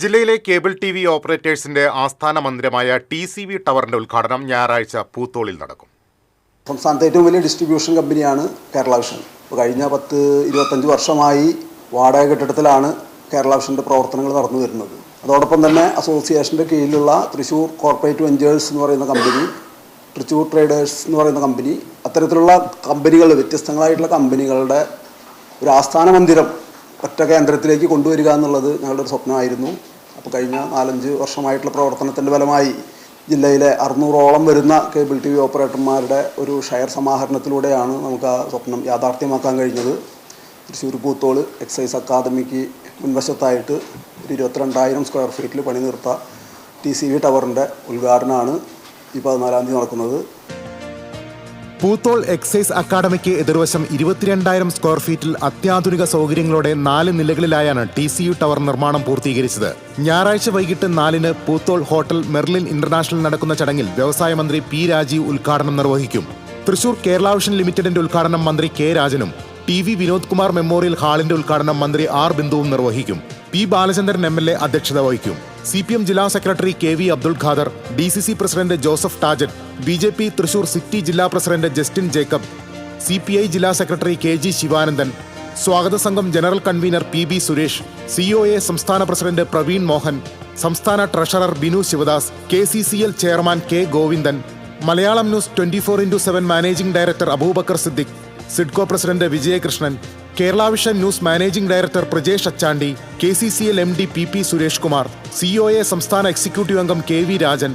ജില്ലയിലെ cable TV ഓപ്പറേറ്റേഴ്സിന്റെ ആസ്ഥാന മന്ദിരമായ TCV ടവറിന്റെ ഉദ്ഘാടനം ഞായറാഴ്ച പൂത്തോളിൽ നടക്കും. സംസ്ഥാനത്തെ ഏറ്റവും വലിയ ഡിസ്ട്രിബ്യൂഷൻ കമ്പനിയാണ് കേരള വിഷൻ. കഴിഞ്ഞ 10-25 വർഷമായി വാടക കെട്ടിടത്തിലാണ് കേരള വിഷൻ്റെ പ്രവർത്തനങ്ങൾ നടന്നു വരുന്നത്. അതോടൊപ്പം തന്നെ അസോസിയേഷൻ്റെ കീഴിലുള്ള തൃശ്ശൂർ കോർപ്പറേറ്റ് വെഞ്ചേഴ്സ് എന്ന് പറയുന്ന കമ്പനി, തൃശ്ശൂർ ട്രേഡേഴ്സ് എന്ന് പറയുന്ന കമ്പനി, അത്തരത്തിലുള്ള കമ്പനികൾ, വ്യത്യസ്തങ്ങളായിട്ടുള്ള കമ്പനികളുടെ ഒരു ആസ്ഥാന മന്ദിരം ഒറ്റ കേന്ദ്രത്തിലേക്ക് കൊണ്ടുവരിക എന്നുള്ളത് ഞങ്ങളുടെ ഒരു സ്വപ്നമായിരുന്നു. അപ്പോൾ കഴിഞ്ഞ 4-5 വർഷമായിട്ടുള്ള പ്രവർത്തനത്തിൻ്റെ ഫലമായി ജില്ലയിലെ 600ഓളം വരുന്ന കേബിൾ TV ഓപ്പറേറ്റർമാരുടെ ഒരു ഷെയർ സമാഹരണത്തിലൂടെയാണ് നമുക്ക് ആ സ്വപ്നം യാഥാർത്ഥ്യമാക്കാൻ കഴിഞ്ഞത്. തൃശ്ശൂർ പൂത്തോൾ എക്സൈസ് അക്കാദമിക്ക് മുൻവശത്തായിട്ട് ഒരു 22,000 സ്ക്വയർ ഫീറ്റിൽ പണി തീർത്ത TCV ടവറിൻ്റെ ഉദ്ഘാടനമാണ് ഈ 14-ാം തീയതി നടക്കുന്നത്. പൂത്തോൾ എക്സൈസ് അക്കാദമിക്ക് എതിർവശം 22,000 സ്ക്വയർ ഫീറ്റിൽ അത്യാധുനിക സൗകര്യങ്ങളോടെ 4 നിലകളിലായാണ് TCV ടവർ നിർമ്മാണം പൂർത്തീകരിച്ചത്. ഞായറാഴ്ച വൈകിട്ട് 4-ന് പൂത്തോൾ ഹോട്ടൽ മെർലിൻ ഇന്റർനാഷണൽ നടക്കുന്ന ചടങ്ങിൽ വ്യവസായ മന്ത്രി P. രാജീവ് ഉദ്ഘാടനം നിർവഹിക്കും. തൃശൂർ കേരള വിഷൻ ലിമിറ്റഡിന്റെ ഉദ്ഘാടനം മന്ത്രി K. രാജനും TV വിനോദ് കുമാർ മെമ്മോറിയൽ ഹാളിന്റെ ഉദ്ഘാടനം മന്ത്രി R. ബിന്ദുവും നിർവഹിക്കും. P. ബാലചന്ദ്രൻ MLA അധ്യക്ഷത വഹിക്കും. CPM ജില്ലാ secretary KV Abdul Khader, DCC president Joseph Tajet, BJP Thrissur city ജില്ലാ പ്രസിഡന്റ് ജസ്റ്റിൻ ജേക്കബ്, CPI ജില്ലാ സെക്രട്ടറി KG ശിവാനന്ദൻ, സ്വാഗത സംഘം general convener PB Suresh, COA സംസ്ഥാന പ്രസിഡന്റ് പ്രവീൺ മോഹൻ, സംസ്ഥാന treasurer Binu Sivadas, KCCL chairman K. Govindan, Malayalam news 24/7 managing director Abubakar Siddique, SIDCO president Vijayakrishnan, Kerala vision news managing director Prajesh Achandi, KCCL MD PP Suresh Kumar, COA സംസ്ഥാന executive അംഗം KV Rajan,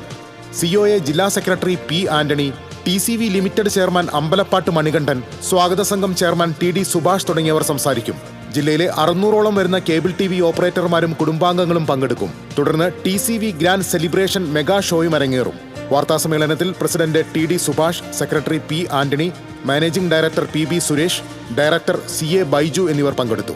COA ജില്ലാ secretary P. Antony, TCV limited chairman Ambalappattu Manikandan, സ്വാഗത സംഘം chairman TD Subhash തുടങ്ങിയവർ സംസാരിക്കും. ജില്ലയിലെ 600ഓളം വരുന്ന കേബിൾ TV ഓപ്പറേറ്റർമാരും കുടുംബാംഗങ്ങളും പങ്കെടുക്കും. തുടർന്ന് TCV ഗ്രാൻഡ് സെലിബ്രേഷൻ മെഗാ ഷോയും അരങ്ങേറും. വാർത്താസമ്മേളനത്തിൽ president TD Subhash, secretary P. Antony, managing director PB Suresh, director CA Baiju എന്നിവർ പങ്കെടുത്തു.